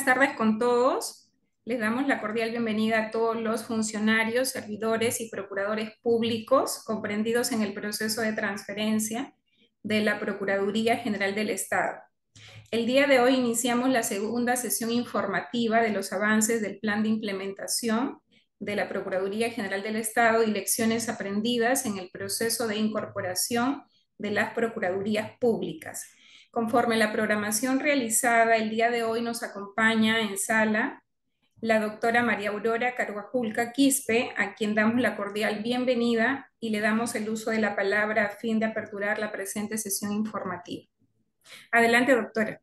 Buenas tardes con todos. Les damos la cordial bienvenida a todos los funcionarios, servidores y procuradores públicos comprendidos en el proceso de transferencia de la Procuraduría General del Estado. El día de hoy iniciamos la segunda sesión informativa de los avances del plan de implementación de la Procuraduría General del Estado y lecciones aprendidas en el proceso de incorporación de las Procuradurías Públicas. Conforme la programación realizada, el día de hoy nos acompaña en sala la doctora María Aurora Caruajulca Quispe, a quien damos la cordial bienvenida y le damos el uso de la palabra a fin de aperturar la presente sesión informativa. Adelante, doctora.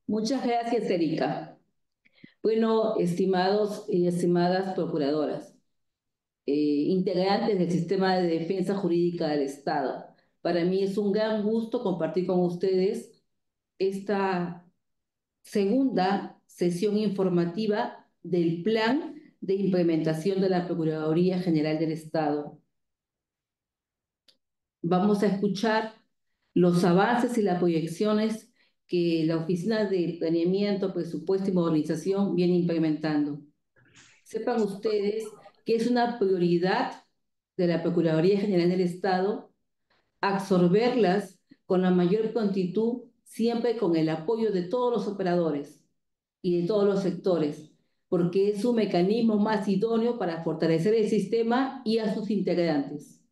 Muchas gracias, Erika. Bueno, estimados y estimadas procuradoras, integrantes del sistema de defensa jurídica del Estado, para mí es un gran gusto compartir con ustedes esta segunda sesión informativa del plan de implementación de la Procuraduría General del Estado. Vamos a escuchar los avances y las proyecciones que la Oficina de Planeamiento, Presupuesto y Modernización viene implementando. Sepan ustedes que es una prioridad de la Procuraduría General del Estado absorberlas con la mayor prontitud, siempre con el apoyo de todos los operadores y de todos los sectores, porque es un mecanismo más idóneo para fortalecer el sistema y a sus integrantes.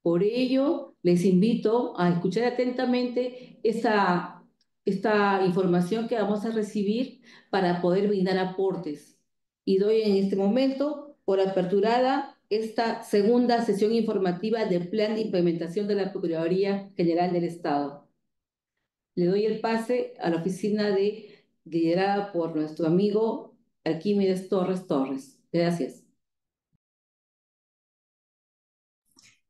Por ello, les invito a escuchar atentamente esta información que vamos a recibir para poder brindar aportes. Y doy en este momento por aperturada esta segunda sesión informativa del Plan de Implementación de la Procuraduría General del Estado. Le doy el pase a la oficina liderada por nuestro amigo Arquímedes Torres Torres. Gracias.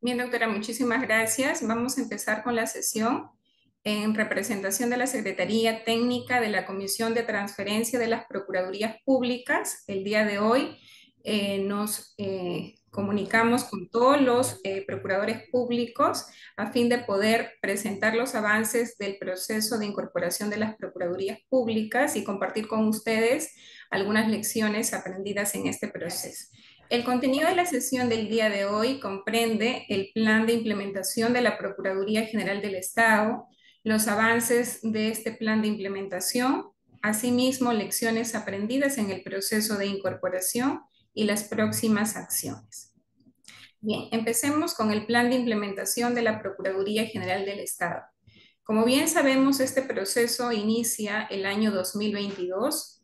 Bien, doctora, muchísimas gracias. Vamos a empezar con la sesión en representación de la Secretaría Técnica de la Comisión de Transferencia de las Procuradurías Públicas. El día de hoy nos comunicamos con todos los procuradores públicos a fin de poder presentar los avances del proceso de incorporación de las Procuradurías Públicas y compartir con ustedes algunas lecciones aprendidas en este proceso. El contenido de la sesión del día de hoy comprende el plan de implementación de la Procuraduría General del Estado, los avances de este plan de implementación, asimismo lecciones aprendidas en el proceso de incorporación y las próximas acciones. Bien, empecemos con el plan de implementación de la Procuraduría General del Estado. Como bien sabemos, este proceso inicia el año 2022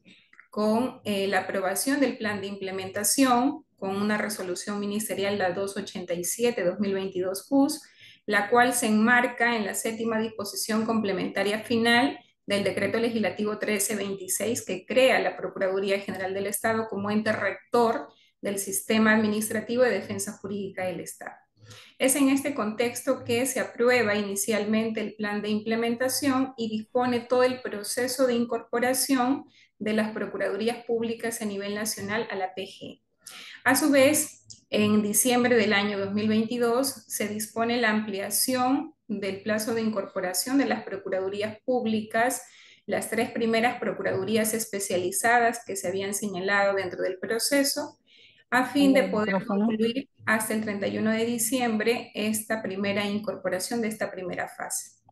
con la aprobación del plan de implementación, con una resolución ministerial, la 287-2022 JUS, la cual se enmarca en la séptima disposición complementaria final del decreto legislativo 1326 que crea la Procuraduría General del Estado como ente rector del sistema administrativo de defensa jurídica del Estado. Es en este contexto que se aprueba inicialmente el plan de implementación y dispone todo el proceso de incorporación de las Procuradurías Públicas a nivel nacional a la PG. A su vez, en diciembre del año 2022 se dispone la ampliación del plazo de incorporación de las Procuradurías Públicas, las 3 primeras Procuradurías especializadas que se habían señalado dentro del proceso, a fin de poder concluir hasta el 31 de diciembre esta primera incorporación de esta primera fase.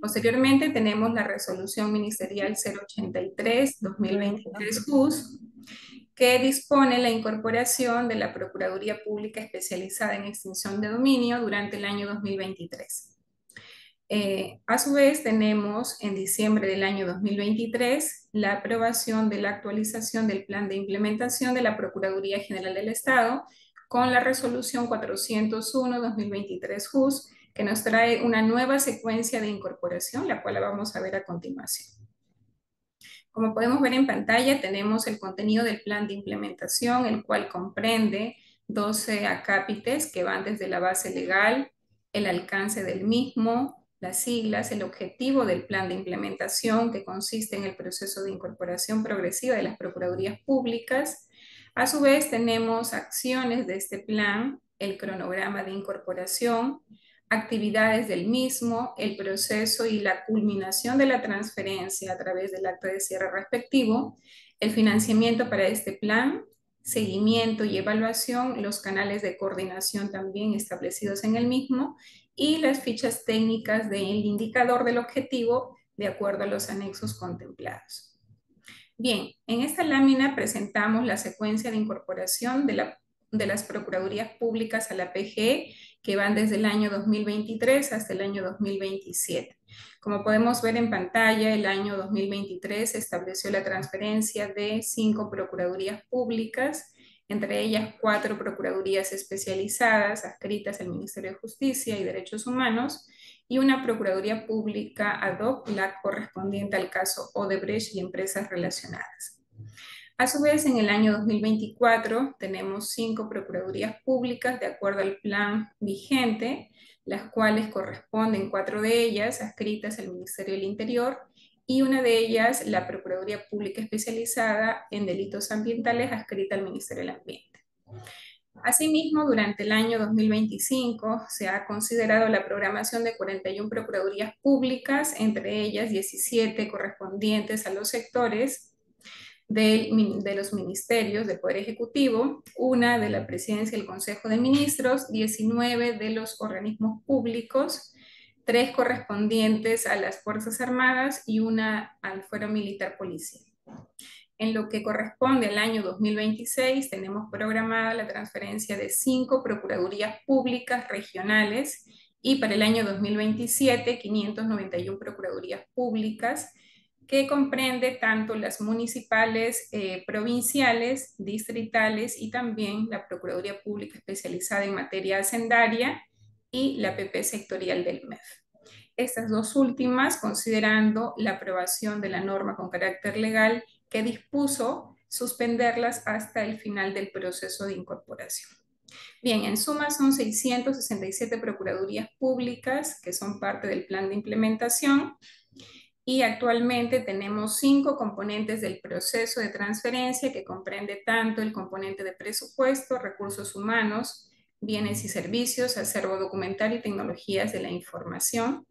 Posteriormente tenemos la resolución ministerial 083-2023 JUS, que dispone la incorporación de la Procuraduría Pública Especializada en Extinción de Dominio durante el año 2023. A su vez, tenemos en diciembre del año 2023 la aprobación de la actualización del plan de implementación de la Procuraduría General del Estado con la resolución 401-2023 JUS, que nos trae una nueva secuencia de incorporación, la cual la vamos a ver a continuación. Como podemos ver en pantalla, tenemos el contenido del plan de implementación, el cual comprende 12 acápites que van desde la base legal, el alcance del mismo, las siglas, el objetivo del plan de implementación, que consiste en el proceso de incorporación progresiva de las procuradurías públicas. A su vez, tenemos acciones de este plan, el cronograma de incorporación, actividades del mismo, el proceso y la culminación de la transferencia a través del acta de cierre respectivo, el financiamiento para este plan, seguimiento y evaluación, los canales de coordinación también establecidos en el mismo y las fichas técnicas del indicador del objetivo de acuerdo a los anexos contemplados. Bien, en esta lámina presentamos la secuencia de incorporación de las Procuradurías Públicas a la PGE que van desde el año 2023 hasta el año 2027. Como podemos ver en pantalla, el año 2023 estableció la transferencia de 5 Procuradurías Públicas, entre ellas 4 Procuradurías especializadas adscritas al Ministerio de Justicia y Derechos Humanos, y una Procuraduría Pública ad hoc, la correspondiente al caso Odebrecht y empresas relacionadas. A su vez, en el año 2024 tenemos 5 Procuradurías Públicas de acuerdo al plan vigente, las cuales corresponden 4 de ellas adscritas al Ministerio del Interior y una de ellas, la Procuraduría Pública Especializada en Delitos Ambientales, adscrita al Ministerio del Ambiente. Asimismo, durante el año 2025 se ha considerado la programación de 41 procuradurías públicas, entre ellas 17 correspondientes a los sectores de los ministerios del Poder Ejecutivo, una de la Presidencia y el Consejo de Ministros, 19 de los organismos públicos, 3 correspondientes a las Fuerzas Armadas y una al Fuero Militar Policial. En lo que corresponde al año 2026, tenemos programada la transferencia de 5 procuradurías públicas regionales y para el año 2027, 591 procuradurías públicas, que comprende tanto las municipales, provinciales, distritales y también la Procuraduría Pública Especializada en Materia Hacendaria y la PP sectorial del MEF. Estas dos últimas considerando la aprobación de la norma con carácter legal que dispuso suspenderlas hasta el final del proceso de incorporación. Bien, en suma son 667 procuradurías públicas que son parte del plan de implementación y actualmente tenemos 5 componentes del proceso de transferencia que comprende tanto el componente de presupuesto, recursos humanos, bienes y servicios, acervo documentario y tecnologías de la información.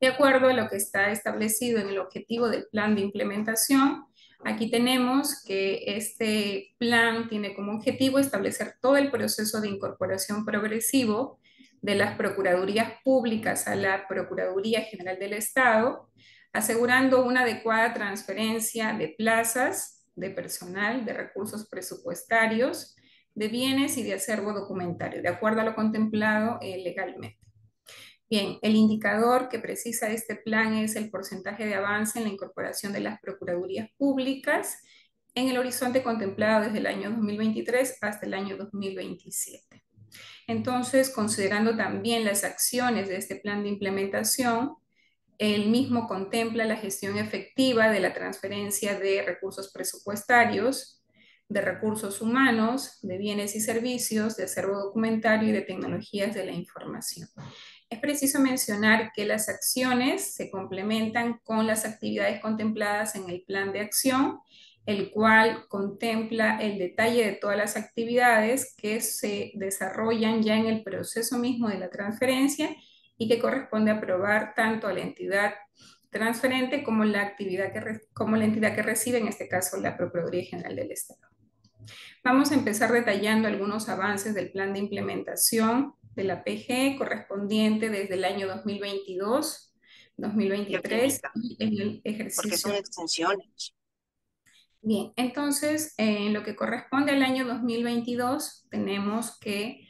De acuerdo a lo que está establecido en el objetivo del plan de implementación, aquí tenemos que este plan tiene como objetivo establecer todo el proceso de incorporación progresivo de las Procuradurías Públicas a la Procuraduría General del Estado, asegurando una adecuada transferencia de plazas, de personal, de recursos presupuestarios, de bienes y de acervo documentario, de acuerdo a lo contemplado legalmente. Bien, el indicador que precisa este plan es el porcentaje de avance en la incorporación de las procuradurías públicas en el horizonte contemplado desde el año 2023 hasta el año 2027. Entonces, considerando también las acciones de este plan de implementación, el mismo contempla la gestión efectiva de la transferencia de recursos presupuestarios, de recursos humanos, de bienes y servicios, de acervo documentario y de tecnologías de la información. Es preciso mencionar que las acciones se complementan con las actividades contempladas en el plan de acción, el cual contempla el detalle de todas las actividades que se desarrollan ya en el proceso mismo de la transferencia y que corresponde aprobar tanto a la entidad transferente como la entidad que recibe, en este caso la Procuraduría General del Estado. Vamos a empezar detallando algunos avances del plan de implementación de la PG correspondiente desde el año 2022, 2023 y en el ejercicio. Porque son extensiones. Bien, entonces en lo que corresponde al año 2022 tenemos que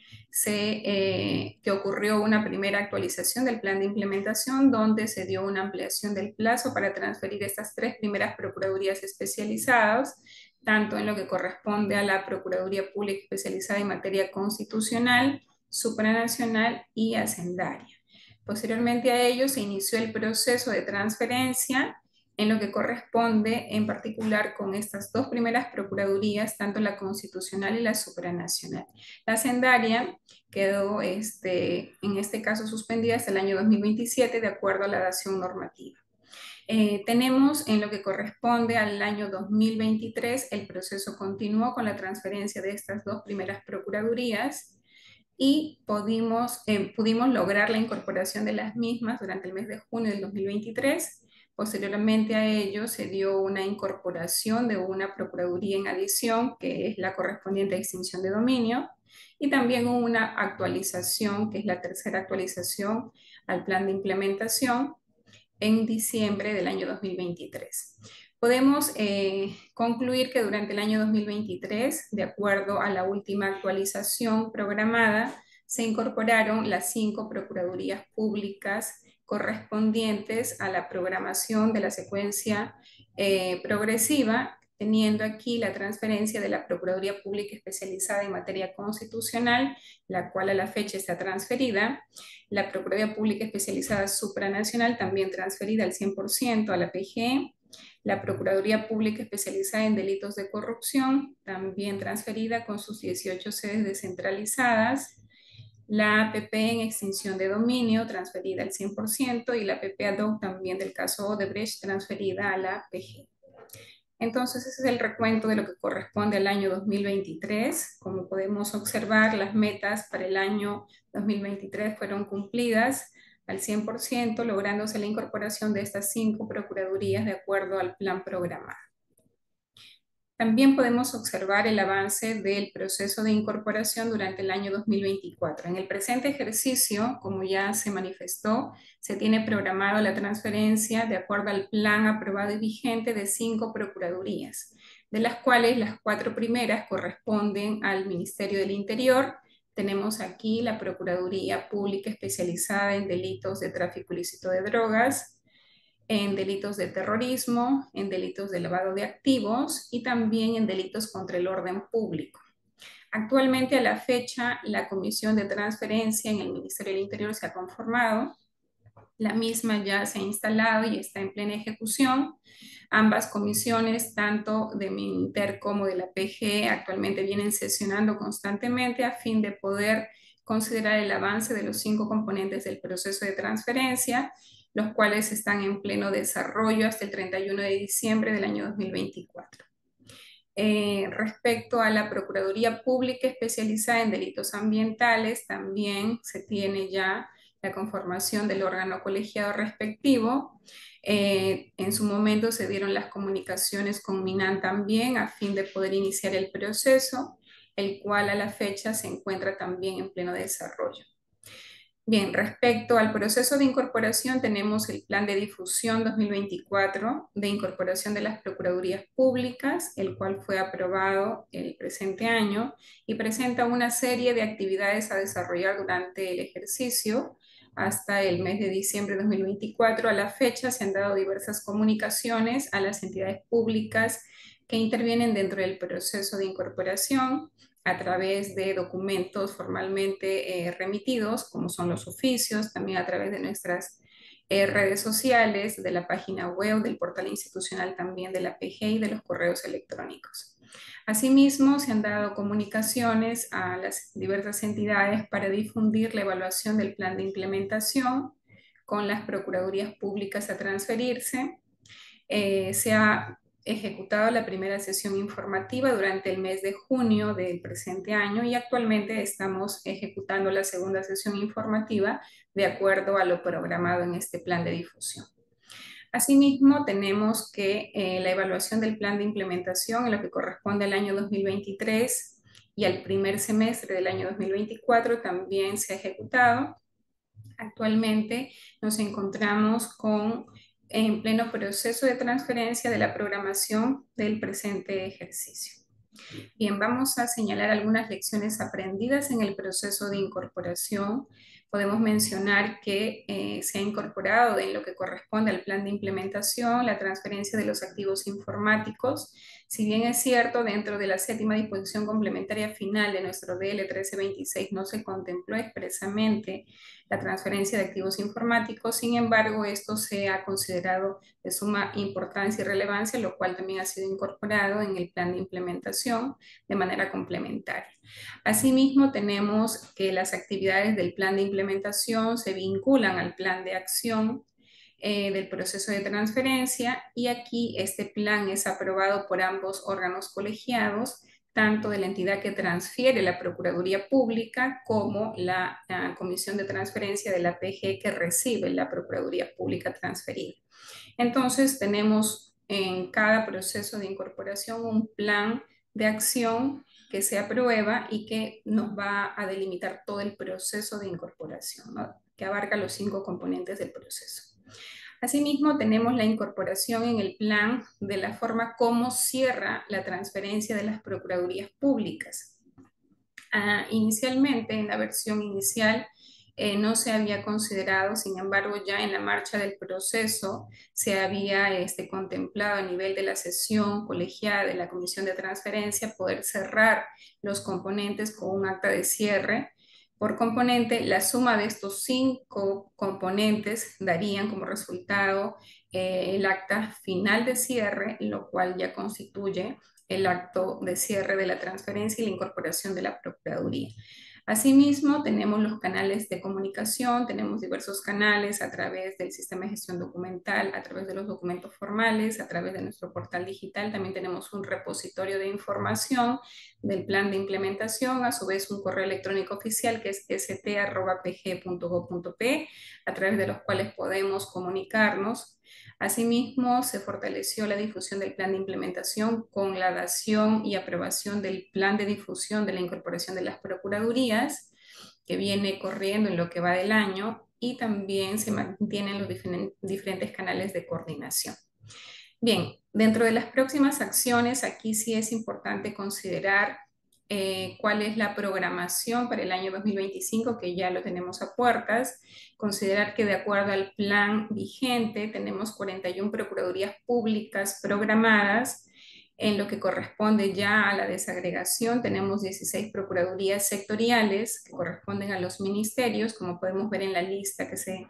ocurrió una primera actualización del plan de implementación donde se dio una ampliación del plazo para transferir estas 3 primeras procuradurías especializadas, tanto en lo que corresponde a la Procuraduría Pública Especializada en Materia Constitucional, Supranacional y Hacendaria. Posteriormente a ello se inició el proceso de transferencia en lo que corresponde en particular con estas 2 primeras procuradurías, tanto la constitucional y la supranacional. La hacendaria quedó en este caso suspendida hasta el año 2027 de acuerdo a la dación normativa. Tenemos en lo que corresponde al año 2023, el proceso continuó con la transferencia de estas 2 primeras procuradurías y pudimos lograr la incorporación de las mismas durante el mes de junio del 2023. Posteriormente a ello se dio una incorporación de una procuraduría en adición, que es la correspondiente a extinción de dominio, y también hubo una actualización, que es la tercera actualización al plan de implementación en diciembre del año 2023. Podemos concluir que durante el año 2023, de acuerdo a la última actualización programada, se incorporaron las 5 procuradurías públicas correspondientes a la programación de la secuencia progresiva, teniendo aquí la transferencia de la Procuraduría Pública Especializada en Materia Constitucional, la cual a la fecha está transferida, la Procuraduría Pública Especializada Supranacional también transferida al 100% a la PG, la Procuraduría Pública Especializada en Delitos de Corrupción también transferida con sus 18 sedes descentralizadas, la APP en extinción de dominio transferida al 100% y la APP ad hoc también del caso Odebrecht transferida a la PG. Entonces, ese es el recuento de lo que corresponde al año 2023. Como podemos observar, las metas para el año 2023 fueron cumplidas al 100%, lográndose la incorporación de estas 5 procuradurías de acuerdo al plan programado. También podemos observar el avance del proceso de incorporación durante el año 2024. En el presente ejercicio, como ya se manifestó, se tiene programado la transferencia de acuerdo al plan aprobado y vigente de 5 procuradurías, de las cuales las 4 primeras corresponden al Ministerio del Interior. Tenemos aquí la Procuraduría Pública Especializada en Delitos de Tráfico Ilícito de Drogas, en delitos de terrorismo, en delitos de lavado de activos y también en delitos contra el orden público. Actualmente, a la fecha, la Comisión de Transferencia en el Ministerio del Interior se ha conformado. La misma ya se ha instalado y está en plena ejecución. Ambas comisiones, tanto de Mininter como de la PG, actualmente vienen sesionando constantemente a fin de poder considerar el avance de los 5 componentes del proceso de transferencia, los cuales están en pleno desarrollo hasta el 31 de diciembre del año 2024. Respecto a la Procuraduría Pública Especializada en Delitos Ambientales, también se tiene ya la conformación del órgano colegiado respectivo. En su momento se dieron las comunicaciones con MINAN también a fin de poder iniciar el proceso, el cual a la fecha se encuentra también en pleno desarrollo. Bien, respecto al proceso de incorporación, tenemos el Plan de Difusión 2024 de incorporación de las Procuradurías Públicas, el cual fue aprobado el presente año y presenta una serie de actividades a desarrollar durante el ejercicio hasta el mes de diciembre de 2024. A la fecha se han dado diversas comunicaciones a las entidades públicas que intervienen dentro del proceso de incorporación a través de documentos formalmente remitidos, como son los oficios, también a través de nuestras redes sociales, de la página web, del portal institucional también de la PG y de los correos electrónicos. Asimismo, se han dado comunicaciones a las diversas entidades para difundir la evaluación del plan de implementación con las procuradurías públicas a transferirse. Se ha ejecutado la primera sesión informativa durante el mes de junio del presente año y actualmente estamos ejecutando la segunda sesión informativa de acuerdo a lo programado en este plan de difusión. Asimismo, tenemos que la evaluación del plan de implementación en lo que corresponde al año 2023 y al primer semestre del año 2024 también se ha ejecutado. Actualmente nos encontramos en pleno proceso de transferencia de la programación del presente ejercicio. Bien, vamos a señalar algunas lecciones aprendidas en el proceso de incorporación. Podemos mencionar que se ha incorporado en lo que corresponde al plan de implementación la transferencia de los activos informáticos. Si bien es cierto, dentro de la séptima disposición complementaria final de nuestro DL 1326 no se contempló expresamente la transferencia de activos informáticos, sin embargo, esto se ha considerado de suma importancia y relevancia, lo cual también ha sido incorporado en el plan de implementación de manera complementaria. Asimismo, tenemos que las actividades del plan de implementación se vinculan al plan de acción del proceso de transferencia y aquí este plan es aprobado por ambos órganos colegiados, tanto de la entidad que transfiere la Procuraduría Pública como la Comisión de Transferencia de la PG que recibe la Procuraduría Pública transferida. Entonces, tenemos en cada proceso de incorporación un plan de acción que se aprueba y que nos va a delimitar todo el proceso de incorporación, ¿no? Que abarca los 5 componentes del proceso. Asimismo, tenemos la incorporación en el plan de la forma como cierra la transferencia de las procuradurías públicas. Inicialmente, en la versión inicial, no se había considerado, sin embargo, ya en la marcha del proceso se había contemplado a nivel de la sesión colegiada de la Comisión de Transferencia poder cerrar los componentes con un acta de cierre. Por componente, la suma de estos 5 componentes darían como resultado el acta final de cierre, lo cual ya constituye el acto de cierre de la transferencia y la incorporación de la Procuraduría. Asimismo, tenemos los canales de comunicación, tenemos diversos canales a través del sistema de gestión documental, a través de los documentos formales, a través de nuestro portal digital. También tenemos un repositorio de información del plan de implementación, a su vez un correo electrónico oficial que es st@pg.gov.p, a través de los cuales podemos comunicarnos. Asimismo, se fortaleció la difusión del plan de implementación con la dación y aprobación del plan de difusión de la incorporación de las procuradurías, que viene corriendo en lo que va del año, y también se mantienen los diferentes canales de coordinación. Bien, dentro de las próximas acciones, aquí sí es importante considerar cuál es la programación para el año 2025, que ya lo tenemos a puertas. Considerar que de acuerdo al plan vigente tenemos 41 procuradurías públicas programadas. En lo que corresponde ya a la desagregación, tenemos 16 procuradurías sectoriales que corresponden a los ministerios, como podemos ver en la lista que se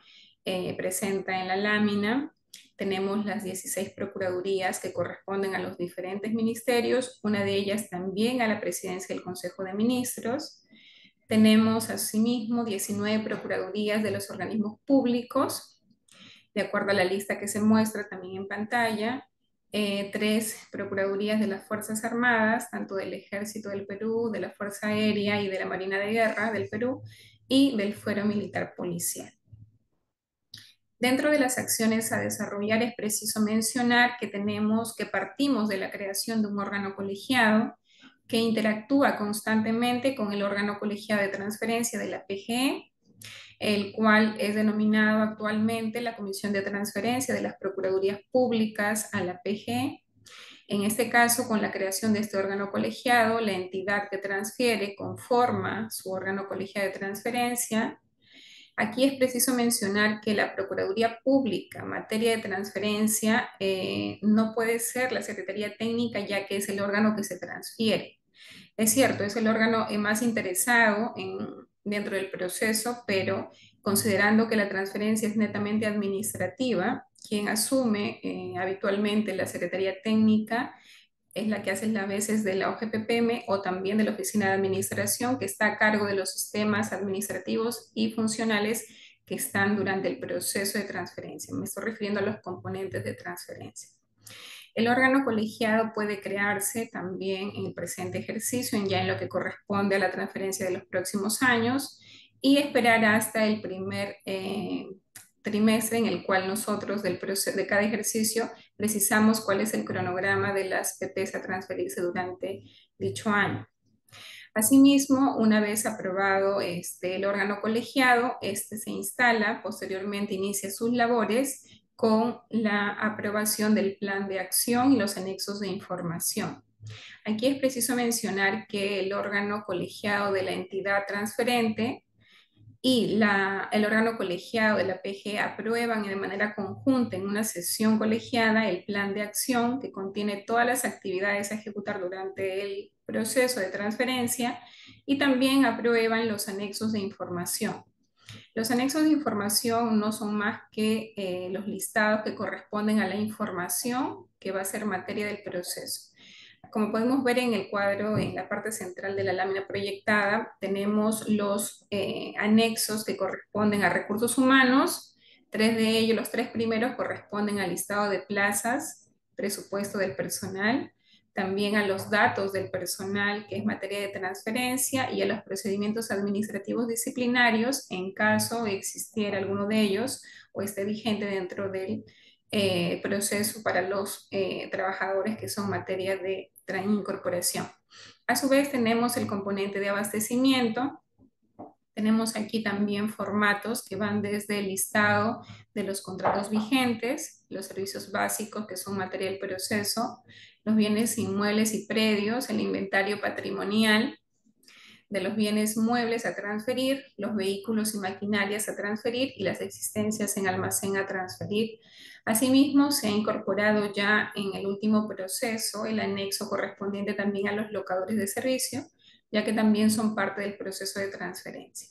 presenta en la lámina. Tenemos las 16 procuradurías que corresponden a los diferentes ministerios, una de ellas también a la presidencia del Consejo de Ministros. Tenemos asimismo 19 procuradurías de los organismos públicos, de acuerdo a la lista que se muestra también en pantalla. 3 procuradurías de las Fuerzas Armadas, tanto del Ejército del Perú, de la Fuerza Aérea y de la Marina de Guerra del Perú, y del Fuero Militar Policial. Dentro de las acciones a desarrollar es preciso mencionar que partimos de la creación de un órgano colegiado que interactúa constantemente con el órgano colegiado de transferencia de la PGE, el cual es denominado actualmente la Comisión de Transferencia de las Procuradurías Públicas a la PGE. En este caso, con la creación de este órgano colegiado, la entidad que transfiere conforma su órgano colegiado de transferencia. Aquí es preciso mencionar que la Procuraduría Pública en materia de transferencia no puede ser la Secretaría Técnica, ya que es el órgano que se transfiere. Es cierto, es el órgano más interesado dentro del proceso, pero considerando que la transferencia es netamente administrativa, quien asume habitualmente la Secretaría Técnica es la que hace a veces de la OGPPM o también de la Oficina de Administración, que está a cargo de los sistemas administrativos y funcionales que están durante el proceso de transferencia. Me estoy refiriendo a los componentes de transferencia. El órgano colegiado puede crearse también en el presente ejercicio, ya en lo que corresponde a la transferencia de los próximos años, y esperar hasta el primer trimestre en el cual nosotros de cada ejercicio precisamos cuál es el cronograma de las PPs a transferirse durante dicho año. Asimismo, una vez aprobado el órgano colegiado, se instala, posteriormente inicia sus labores con la aprobación del plan de acción y los anexos de información. Aquí es preciso mencionar que el órgano colegiado de la entidad transferente y el órgano colegiado de la PG aprueban de manera conjunta en una sesión colegiada el plan de acción que contiene todas las actividades a ejecutar durante el proceso de transferencia, y también aprueban los anexos de información. Los anexos de información no son más que los listados que corresponden a la información que va a ser materia del proceso. Como podemos ver en el cuadro, en la parte central de la lámina proyectada, tenemos los anexos que corresponden a recursos humanos. 3 de ellos, los 3 primeros, corresponden al listado de plazas, presupuesto del personal. también a los datos del personal, que es materia de transferencia, y a los procedimientos administrativos disciplinarios en caso existiera alguno de ellos o esté vigente dentro del proceso para los trabajadores que son materia de incorporación. A su vez tenemos el componente de abastecimiento. Tenemos aquí también formatos que van desde el listado de los contratos vigentes, los servicios básicos que son materia del proceso, los bienes inmuebles y predios, el inventario patrimonial de los bienes muebles a transferir, los vehículos y maquinarias a transferir y las existencias en almacén a transferir. Asimismo, se ha incorporado ya en el último proceso el anexo correspondiente también a los locadores de servicio, ya que también son parte del proceso de transferencia.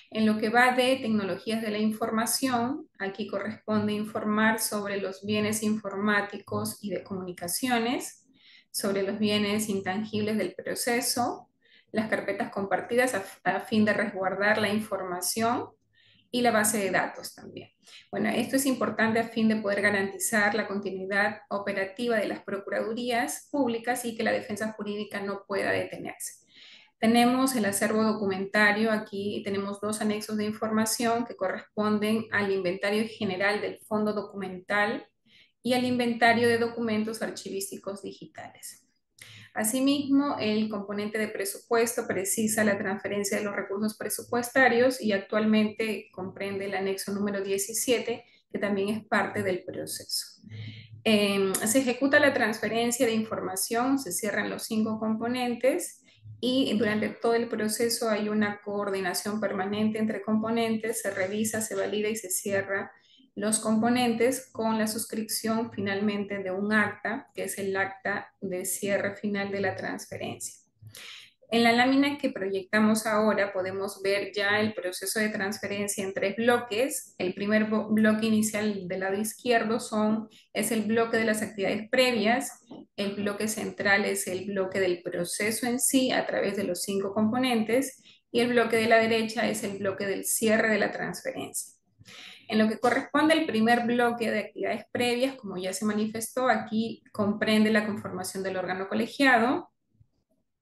En lo que va de tecnologías de la información, aquí corresponde informar sobre los bienes informáticos y de comunicaciones, sobre los bienes intangibles del proceso, las carpetas compartidas a fin de resguardar la información y la base de datos también. Bueno, esto es importante a fin de poder garantizar la continuidad operativa de las procuradurías públicas y que la defensa jurídica no pueda detenerse. Tenemos el acervo documentario, aquí tenemos dos anexos de información que corresponden al inventario general del fondo documental y al inventario de documentos archivísticos digitales. Asimismo, el componente de presupuesto precisa la transferencia de los recursos presupuestarios y actualmente comprende el anexo número 17, que también es parte del proceso. Se ejecuta la transferencia de información, se cierran los 5 componentes y durante todo el proceso hay una coordinación permanente entre componentes, se revisa, se valida y se cierra los componentes con la suscripción finalmente de un acta, que es el acta de cierre final de la transferencia. En la lámina que proyectamos ahora podemos ver ya el proceso de transferencia en 3 bloques. El primer bloque inicial del lado izquierdo es el bloque de las actividades previas. El bloque central es el bloque del proceso en sí a través de los 5 componentes. Y el bloque de la derecha es el bloque del cierre de la transferencia. En lo que corresponde al primer bloque de actividades previas, como ya se manifestó, aquí comprende la conformación del órgano colegiado,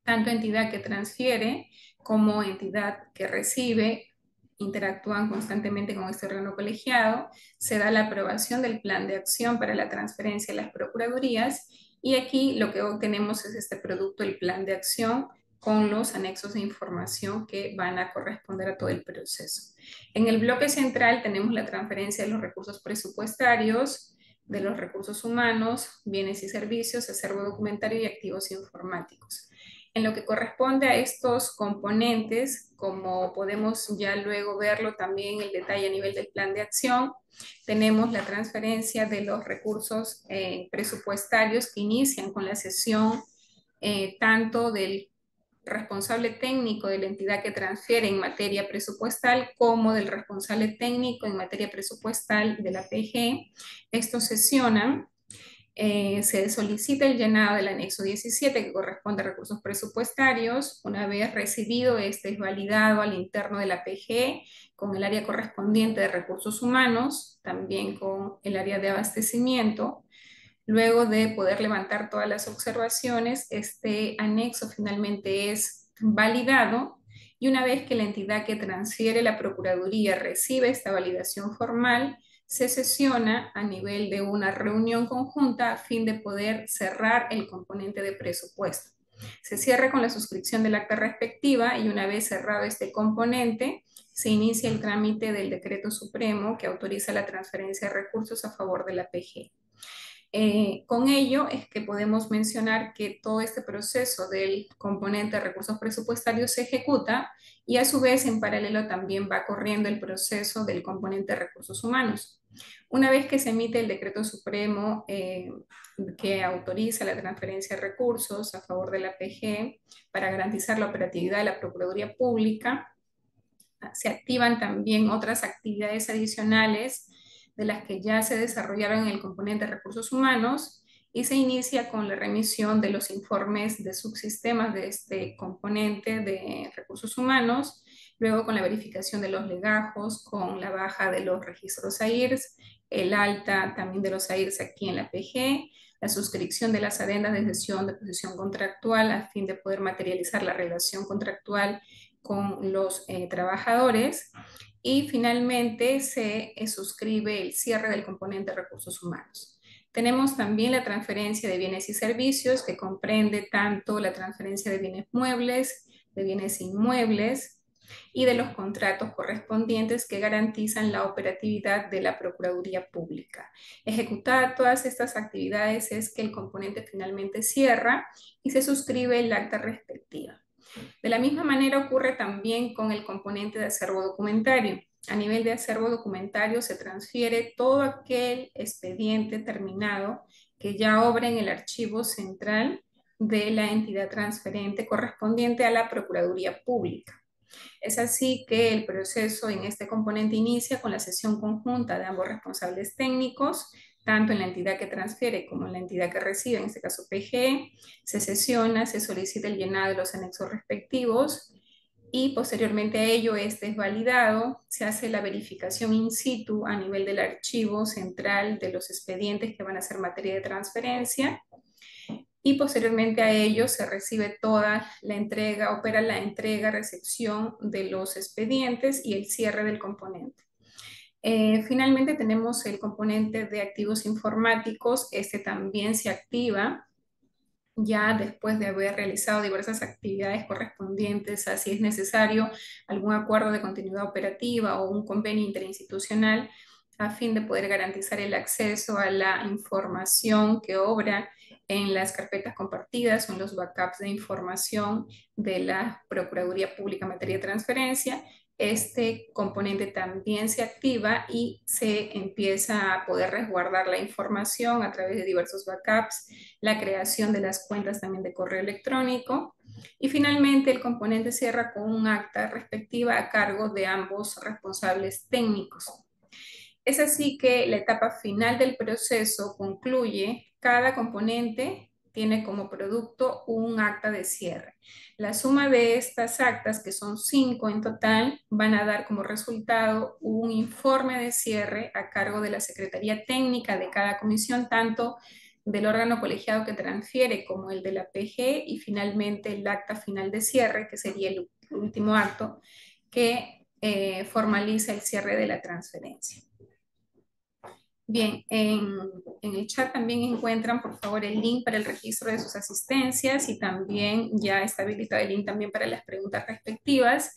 tanto entidad que transfiere como entidad que recibe interactúan constantemente con este órgano colegiado, se da la aprobación del plan de acción para la transferencia de las procuradurías y aquí lo que obtenemos es este producto, el plan de acción, con los anexos de información que van a corresponder a todo el proceso. En el bloque central tenemos la transferencia de los recursos presupuestarios, de los recursos humanos, bienes y servicios, acervo documentario y activos informáticos. En lo que corresponde a estos componentes, como podemos ya luego verlo también el detalle a nivel del plan de acción, tenemos la transferencia de los recursos presupuestarios que inician con la sesión tanto del responsable técnico de la entidad que transfiere en materia presupuestal como del responsable técnico en materia presupuestal de la PG. Estos sesionan. Se solicita el llenado del anexo 17 que corresponde a recursos presupuestarios. Una vez recibido, este es validado al interno de la PG con el área correspondiente de recursos humanos, también con el área de abastecimiento. Luego de poder levantar todas las observaciones, este anexo finalmente es validado y una vez que la entidad que transfiere la Procuraduría recibe esta validación formal, se sesiona a nivel de una reunión conjunta a fin de poder cerrar el componente de presupuesto. Se cierra con la suscripción del acta respectiva y una vez cerrado este componente, se inicia el trámite del decreto supremo que autoriza la transferencia de recursos a favor de la PG. Con ello es que podemos mencionar que todo este proceso del componente de recursos presupuestarios se ejecuta y a su vez en paralelo también va corriendo el proceso del componente de recursos humanos. Una vez que se emite el decreto supremo que autoriza la transferencia de recursos a favor de la PG para garantizar la operatividad de la Procuraduría Pública, se activan también otras actividades adicionales de las que ya se desarrollaron en el componente de recursos humanos y se inicia con la remisión de los informes de subsistemas de este componente de recursos humanos, luego con la verificación de los legajos, con la baja de los registros AIRS, el alta también de los AIRS aquí en la PG, la suscripción de las adendas de cesión de posición contractual a fin de poder materializar la relación contractual con los trabajadores. Y finalmente se suscribe el cierre del componente de recursos humanos. Tenemos también la transferencia de bienes y servicios, que comprende tanto la transferencia de bienes muebles, de bienes inmuebles y de los contratos correspondientes que garantizan la operatividad de la Procuraduría Pública. Ejecutada todas estas actividades es que el componente finalmente cierra y se suscribe el acta respectiva. De la misma manera ocurre también con el componente de acervo documentario. A nivel de acervo documentario se transfiere todo aquel expediente terminado que ya obra en el archivo central de la entidad transferente correspondiente a la Procuraduría Pública. Es así que el proceso en este componente inicia con la sesión conjunta de ambos responsables técnicos, tanto en la entidad que transfiere como en la entidad que recibe, en este caso PGE. Se sesiona, se solicita el llenado de los anexos respectivos y posteriormente a ello este es validado, se hace la verificación in situ a nivel del archivo central de los expedientes que van a ser materia de transferencia y posteriormente a ello se recibe toda la entrega, opera la entrega, recepción de los expedientes y el cierre del componente. Finalmente tenemos el componente de activos informáticos, este también se activa ya después de haber realizado diversas actividades correspondientes a si es necesario algún acuerdo de continuidad operativa o un convenio interinstitucional a fin de poder garantizar el acceso a la información que obra en las carpetas compartidas o en los backups de información de la Procuraduría Pública en materia de transferencia. Este componente también se activa y se empieza a poder resguardar la información a través de diversos backups, la creación de las cuentas también de correo electrónico y finalmente el componente cierra con un acta respectiva a cargo de ambos responsables técnicos. Es así que la etapa final del proceso concluye, cada componente tiene como producto un acta de cierre. La suma de estas actas, que son 5 en total, van a dar como resultado un informe de cierre a cargo de la Secretaría Técnica de cada comisión, tanto del órgano colegiado que transfiere como el de la PG y finalmente el acta final de cierre, que sería el último acto que formaliza el cierre de la transferencia. Bien, en el chat también encuentran, por favor, el link para el registro de sus asistencias y también ya está habilitado el link también para las preguntas respectivas.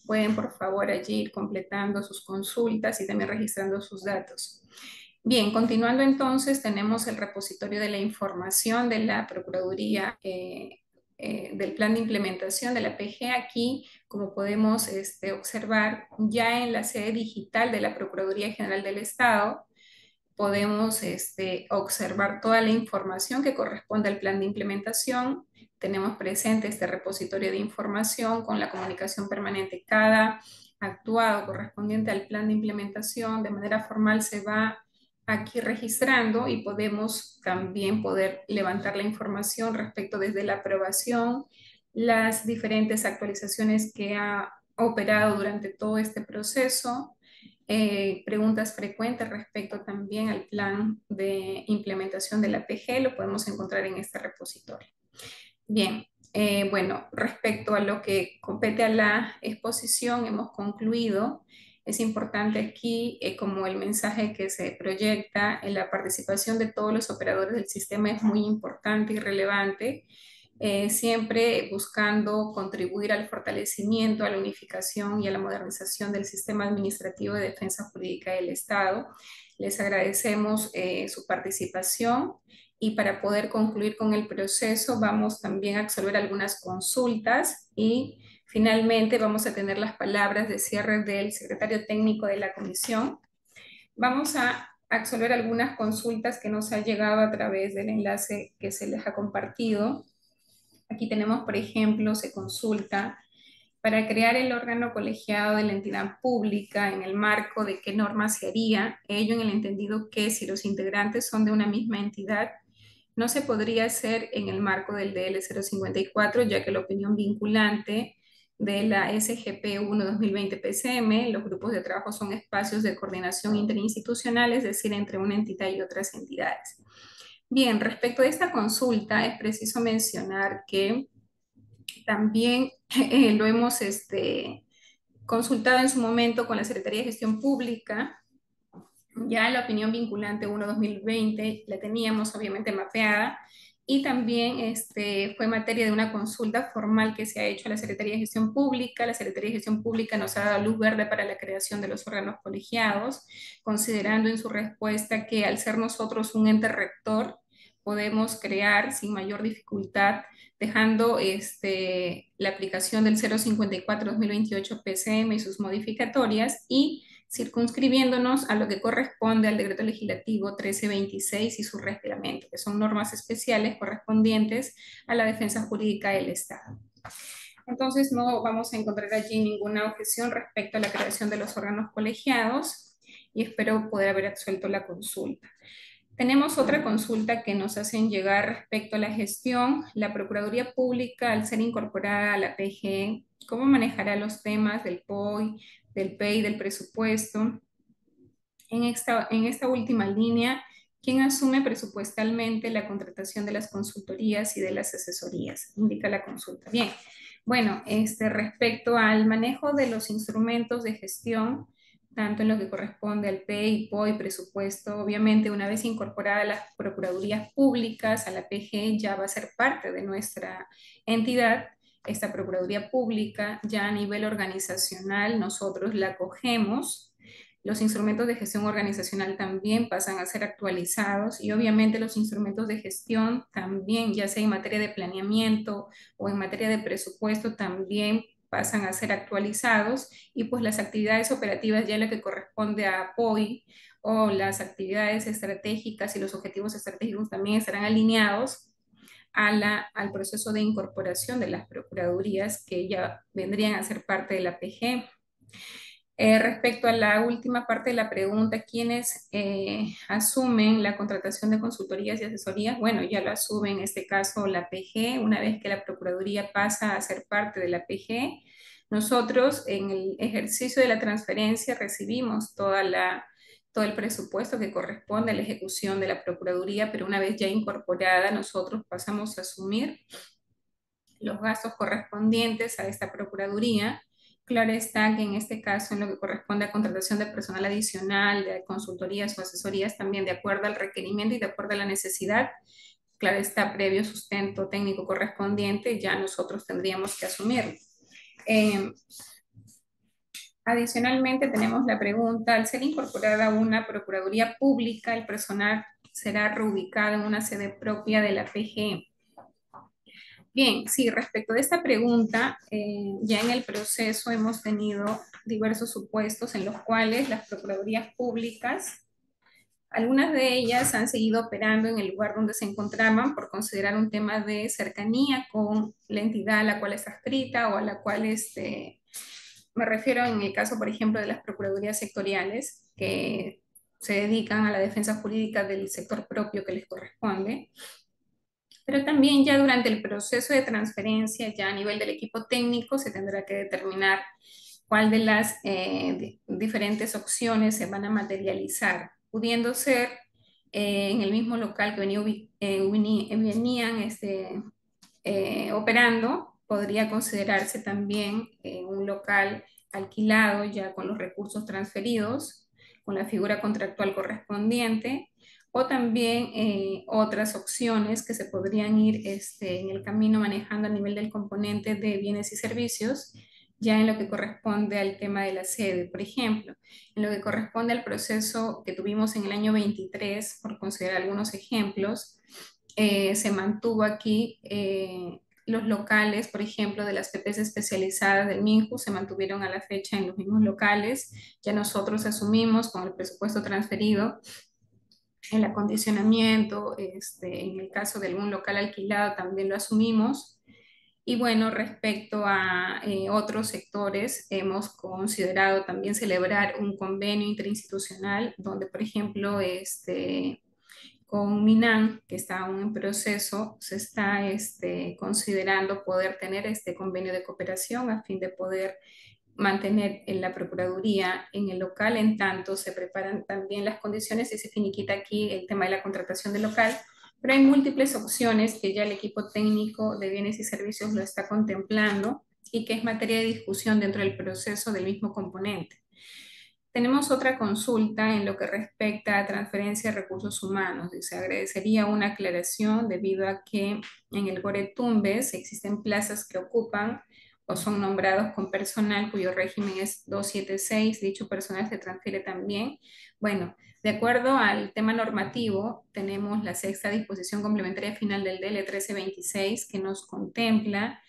Pueden, por favor, allí ir completando sus consultas y también registrando sus datos. Bien, continuando entonces, tenemos el repositorio de la información de la Procuraduría del plan de implementación de la PG. Aquí, como podemos observar, ya en la sede digital de la Procuraduría General del Estado, podemos observar toda la información que corresponde al plan de implementación. Tenemos presente este repositorio de información con la comunicación permanente. Cada actuado correspondiente al plan de implementación de manera formal se va aquí registrando y podemos también poder levantar la información respecto desde la aprobación, las diferentes actualizaciones que ha operado durante todo este proceso, preguntas frecuentes respecto también al plan de implementación de la PG, lo podemos encontrar en este repositorio. Bien, bueno, respecto a lo que compete a la exposición, hemos concluido. Es importante aquí, como el mensaje que se proyecta, en la participación de todos los operadores del sistema es muy importante y relevante, siempre buscando contribuir al fortalecimiento, a la unificación y a la modernización del sistema administrativo de defensa jurídica del Estado. Les agradecemos su participación y para poder concluir con el proceso vamos también a absolver algunas consultas y finalmente vamos a tener las palabras de cierre del secretario técnico de la comisión. Vamos a absolver algunas consultas que nos ha llegado a través del enlace que se les ha compartido. Aquí tenemos, por ejemplo, se consulta para crear el órgano colegiado de la entidad pública en el marco de qué normas se haría, ello en el entendido que si los integrantes son de una misma entidad, no se podría hacer en el marco del DL 054, ya que la opinión vinculante de la SGP 1-2020 PCM, los grupos de trabajo son espacios de coordinación interinstitucional, es decir, entre una entidad y otras entidades. Bien, respecto a esta consulta, es preciso mencionar que también lo hemos consultado en su momento con la Secretaría de Gestión Pública. Ya la opinión vinculante 1-2020 la teníamos obviamente mapeada y también fue materia de una consulta formal que se ha hecho a la Secretaría de Gestión Pública. La Secretaría de Gestión Pública nos ha dado luz verde para la creación de los órganos colegiados, considerando en su respuesta que al ser nosotros un ente rector, podemos crear sin mayor dificultad, dejando la aplicación del 054-2028 PCM y sus modificatorias y circunscribiéndonos a lo que corresponde al decreto legislativo 1326 y su reglamento, que son normas especiales correspondientes a la defensa jurídica del Estado. Entonces, no vamos a encontrar allí ninguna objeción respecto a la creación de los órganos colegiados y espero poder haber absuelto la consulta. Tenemos otra consulta que nos hacen llegar respecto a la gestión. La Procuraduría Pública, al ser incorporada a la PG, ¿cómo manejará los temas del POI, del PEI, del presupuesto? En esta última línea, ¿quién asume presupuestalmente la contratación de las consultorías y de las asesorías? Indica la consulta. Bien, bueno, respecto al manejo de los instrumentos de gestión, tanto en lo que corresponde al PEI, POI, presupuesto, obviamente una vez incorporadas las procuradurías públicas a la PG ya va a ser parte de nuestra entidad. Esta Procuraduría Pública ya a nivel organizacional nosotros la cogemos. Los instrumentos de gestión organizacional también pasan a ser actualizados y obviamente los instrumentos de gestión también, ya sea en materia de planeamiento o en materia de presupuesto, también pasan a ser actualizados y pues las actividades operativas ya en lo que corresponde a POI o las actividades estratégicas y los objetivos estratégicos también estarán alineados al proceso de incorporación de las procuradurías que ya vendrían a ser parte de la PG. Respecto a la última parte de la pregunta, ¿quiénes asumen la contratación de consultorías y asesorías? Bueno, ya lo asume en este caso la PG. Una vez que la Procuraduría pasa a ser parte de la PG, nosotros en el ejercicio de la transferencia recibimos todo el presupuesto que corresponde a la ejecución de la Procuraduría, pero una vez ya incorporada, nosotros pasamos a asumir los gastos correspondientes a esta Procuraduría. Claro está que en este caso, en lo que corresponde a contratación de personal adicional, de consultorías o asesorías, también de acuerdo al requerimiento y de acuerdo a la necesidad, claro está, previo sustento técnico correspondiente, ya nosotros tendríamos que asumirlo. Adicionalmente, tenemos la pregunta, al ser incorporada una Procuraduría Pública, el personal será reubicado en una sede propia de la PG. Bien, sí, respecto de esta pregunta, ya en el proceso hemos tenido diversos supuestos en los cuales las procuradurías públicas, algunas de ellas han seguido operando en el lugar donde se encontraban por considerar un tema de cercanía con la entidad a la cual está adscrita o a la cual me refiero en el caso, por ejemplo, de las procuradurías sectoriales que se dedican a la defensa jurídica del sector propio que les corresponde. Pero también ya durante el proceso de transferencia, ya a nivel del equipo técnico, se tendrá que determinar cuál de las diferentes opciones se van a materializar, pudiendo ser en el mismo local que venían operando, podría considerarse también un local alquilado ya con los recursos transferidos, con la figura contractual correspondiente, o también otras opciones que se podrían ir en el camino manejando a nivel del componente de bienes y servicios, ya en lo que corresponde al tema de la sede. Por ejemplo, en lo que corresponde al proceso que tuvimos en el año 23, por considerar algunos ejemplos, se mantuvo aquí los locales, por ejemplo, de las PPs especializadas del MINJU, se mantuvieron a la fecha en los mismos locales. Ya nosotros asumimos con el presupuesto transferido el acondicionamiento, en el caso de algún local alquilado también lo asumimos. Y bueno, respecto a otros sectores, hemos considerado también celebrar un convenio interinstitucional donde, por ejemplo, con MINAN, que está aún en proceso, se está considerando poder tener este convenio de cooperación a fin de poder mantener en la Procuraduría en el local, en tanto se preparan también las condiciones y se finiquita aquí el tema de la contratación del local Pero hay múltiples opciones que ya el equipo técnico de bienes y servicios lo está contemplando y que es materia de discusión dentro del proceso del mismo componente. Tenemos otra consulta en lo que respecta a transferencia de recursos humanos. Dice, agradecería una aclaración debido a que en el Gore Tumbes existen plazas que ocupan o son nombrados con personal cuyo régimen es 276. Dicho personal se transfiere también. Bueno, de acuerdo al tema normativo, tenemos la sexta disposición complementaria final del DL 1326 que nos contempla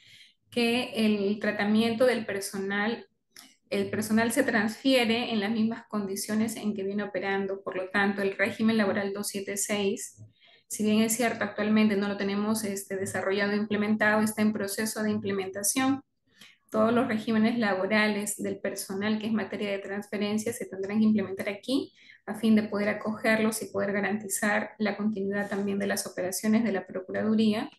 que el tratamiento del personal, el personal se transfiere en las mismas condiciones en que viene operando. Por lo tanto, el régimen laboral 276, si bien es cierto, actualmente no lo tenemos desarrollado e implementado, está en proceso de implementación. Todos los regímenes laborales del personal que es materia de transferencia se tendrán que implementar aquí a fin de poder acogerlos y poder garantizar la continuidad también de las operaciones de la Procuraduría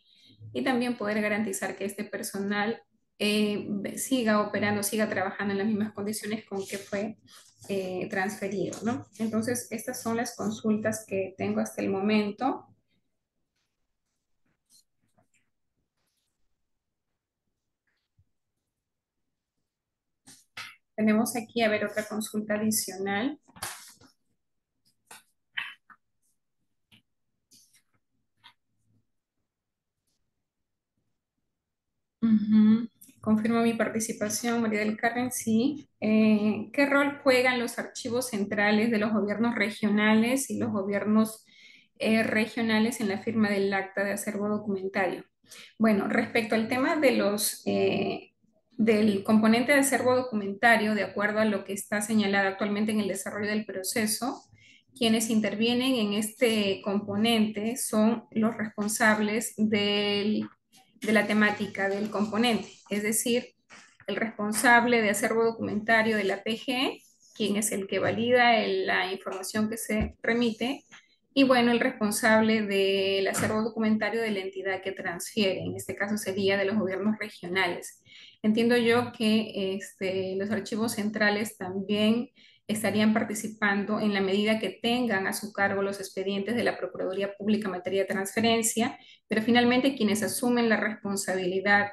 y también poder garantizar que este personal siga operando, siga trabajando en las mismas condiciones con que fue transferido, ¿no? Entonces, estas son las consultas que tengo hasta el momento. Tenemos aquí, a ver, otra consulta adicional. Ujú. Confirmo mi participación, María del Carmen, sí. ¿Qué rol juegan los archivos centrales de los gobiernos regionales y los gobiernos regionales en la firma del acta de acervo documentario? Bueno, respecto al tema de del componente de acervo documentario, de acuerdo a lo que está señalado actualmente en el desarrollo del proceso, quienes intervienen en este componente son los responsables de la temática del componente, es decir, el responsable de acervo documentario de la PG, quien es el que valida la información que se remite, y bueno, el responsable del acervo documentario de la entidad que transfiere, en este caso sería de los gobiernos regionales. Entiendo yo que los archivos centrales también estarían participando en la medida que tengan a su cargo los expedientes de la Procuraduría Pública en materia de transferencia, pero finalmente quienes asumen la responsabilidad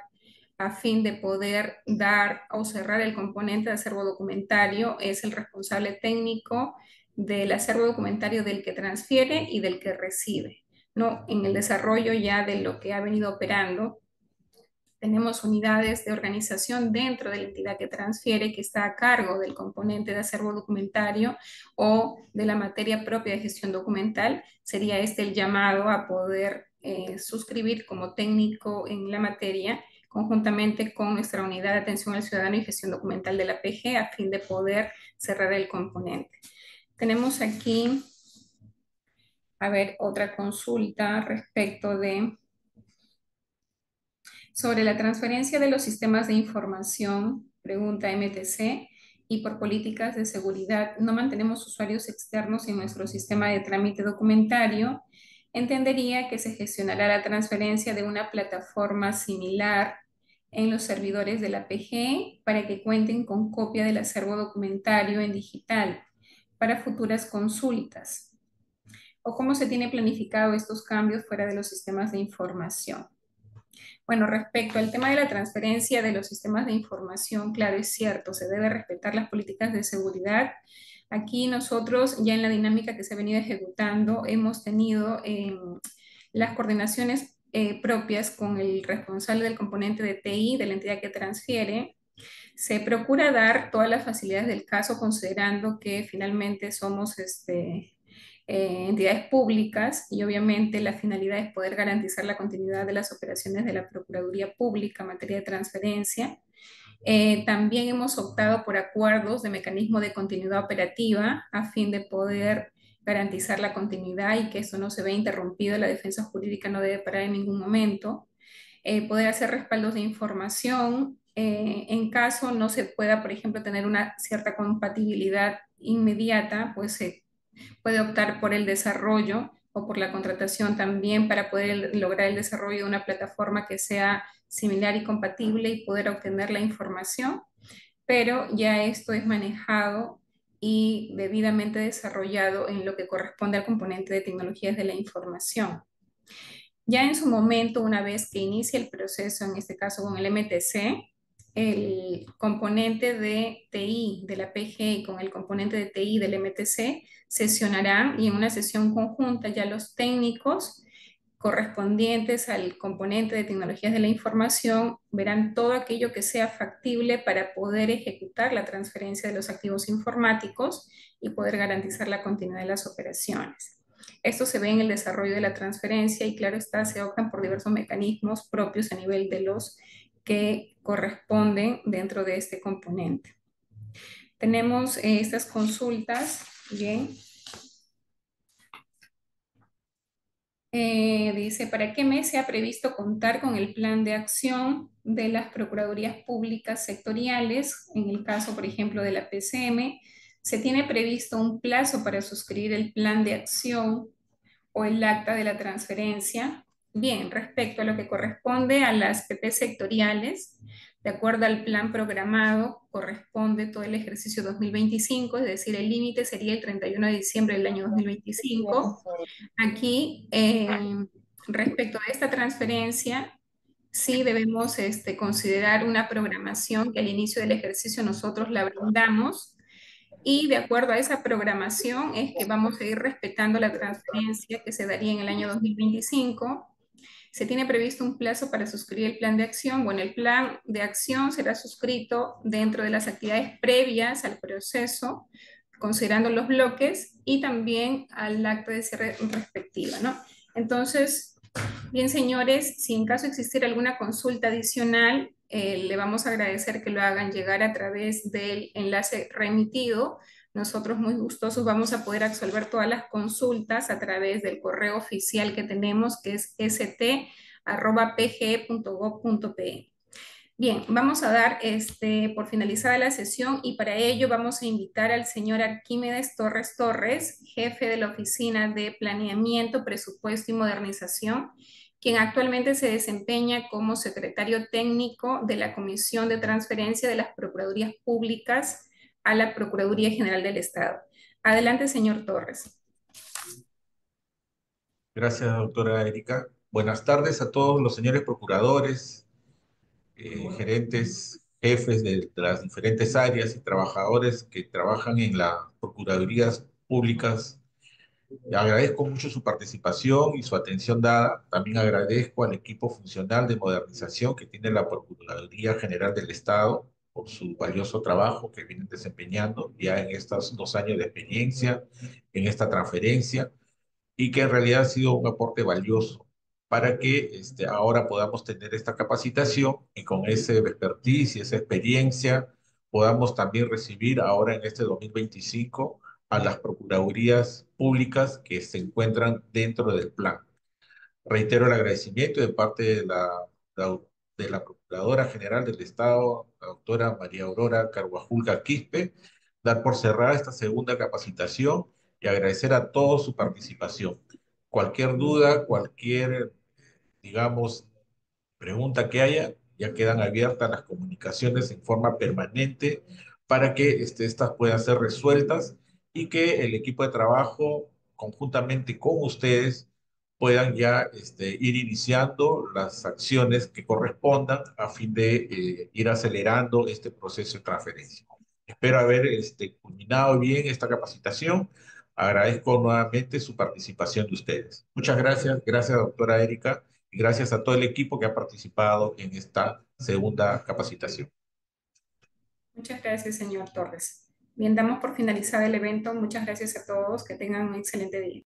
a fin de poder dar o cerrar el componente de acervo documentario es el responsable técnico del acervo documentario del que transfiere y del que recibe. ¿No? En el desarrollo ya de lo que ha venido operando, tenemos unidades de organización dentro de la entidad que transfiere que está a cargo del componente de acervo documentario o de la materia propia de gestión documental. Sería este el llamado a poder suscribir como técnico en la materia conjuntamente con nuestra unidad de atención al ciudadano y gestión documental de la PG a fin de poder cerrar el componente. Tenemos aquí, a ver, otra consulta respecto de sobre la transferencia de los sistemas de información, pregunta MTC, y por políticas de seguridad no mantenemos usuarios externos en nuestro sistema de trámite documentario, entendería que se gestionará la transferencia de una plataforma similar en los servidores de la PG para que cuenten con copia del acervo documentario en digital para futuras consultas. ¿O cómo se tiene planificado estos cambios fuera de los sistemas de información? Bueno, respecto al tema de la transferencia de los sistemas de información, claro, es cierto, se debe respetar las políticas de seguridad. Aquí nosotros, ya en la dinámica que se ha venido ejecutando, hemos tenido las coordinaciones propias con el responsable del componente de TI de la entidad que transfiere. Se procura dar todas las facilidades del caso, considerando que finalmente somos entidades públicas y obviamente la finalidad es poder garantizar la continuidad de las operaciones de la Procuraduría Pública en materia de transferencia. También hemos optado por acuerdos de mecanismo de continuidad operativa a fin de poder garantizar la continuidad y que esto no se vea interrumpido. La defensa jurídica no debe parar en ningún momento. Poder hacer respaldos de información en caso no se pueda, por ejemplo, tener una cierta compatibilidad inmediata, pues se puede optar por el desarrollo o por la contratación también para poder lograr el desarrollo de una plataforma que sea similar y compatible y poder obtener la información, pero ya esto es manejado y debidamente desarrollado en lo que corresponde al componente de tecnologías de la información. Ya en su momento, una vez que inicie el proceso, en este caso con el MTC, el componente de TI de la PGI con el componente de TI del MTC sesionarán y en una sesión conjunta ya los técnicos correspondientes al componente de tecnologías de la información verán todo aquello que sea factible para poder ejecutar la transferencia de los activos informáticos y poder garantizar la continuidad de las operaciones. Esto se ve en el desarrollo de la transferencia y claro está, se optan por diversos mecanismos propios a nivel de los que corresponden dentro de este componente. Tenemos estas consultas, bien. Dice, ¿para qué mes se ha previsto contar con el plan de acción de las Procuradurías Públicas sectoriales? En el caso, por ejemplo, de la PCM, ¿se tiene previsto un plazo para suscribir el plan de acción o el acta de la transferencia? Bien, respecto a lo que corresponde a las PP sectoriales, de acuerdo al plan programado, corresponde todo el ejercicio 2025, es decir, el límite sería el 31 de diciembre del año 2025. Aquí, respecto a esta transferencia, sí debemos considerar una programación que al inicio del ejercicio nosotros la brindamos y de acuerdo a esa programación es que vamos a ir respetando la transferencia que se daría en el año 2025. Se tiene previsto un plazo para suscribir el plan de acción. Bueno, el plan de acción será suscrito dentro de las actividades previas al proceso, considerando los bloques y también al acta de cierre respectiva, ¿no? Entonces, bien, señores, si en caso existiera alguna consulta adicional, le vamos a agradecer que lo hagan llegar a través del enlace remitido. Nosotros muy gustosos vamos a poder absolver todas las consultas a través del correo oficial que tenemos, que es st@pge.gov.pe. Bien, vamos a dar por finalizada la sesión y para ello vamos a invitar al señor Arquímedes Torres Torres, jefe de la Oficina de Planeamiento, Presupuesto y Modernización, quien actualmente se desempeña como secretario técnico de la Comisión de Transferencia de las Procuradurías Públicas a la Procuraduría General del Estado. Adelante, señor Torres. Gracias, doctora Erika. Buenas tardes a todos los señores procuradores, gerentes, jefes de las diferentes áreas y trabajadores que trabajan en las procuradurías públicas. Agradezco mucho su participación y su atención dada. También agradezco al equipo funcional de modernización que tiene la Procuraduría General del Estado por su valioso trabajo que vienen desempeñando ya en estos 2 años de experiencia, en esta transferencia y que en realidad ha sido un aporte valioso para que ahora podamos tener esta capacitación y con ese expertise y esa experiencia podamos también recibir ahora en este 2025 a las procuradurías públicas que se encuentran dentro del plan. Reitero el agradecimiento de parte de la Procuradora General del Estado, la doctora María Aurora Carguajulca Quispe, dar por cerrada esta segunda capacitación y agradecer a todos su participación. Cualquier duda, cualquier, digamos, pregunta que haya, ya quedan abiertas las comunicaciones en forma permanente para que estas puedan ser resueltas y que el equipo de trabajo, conjuntamente con ustedes, puedan ya ir iniciando las acciones que correspondan a fin de ir acelerando este proceso de transferencia. Espero haber culminado bien esta capacitación. Agradezco nuevamente su participación de ustedes. Muchas gracias. Gracias, doctora Erika, y gracias a todo el equipo que ha participado en esta segunda capacitación. Muchas gracias, señor Torres. Bien, damos por finalizado el evento. Muchas gracias a todos. Que tengan un excelente día.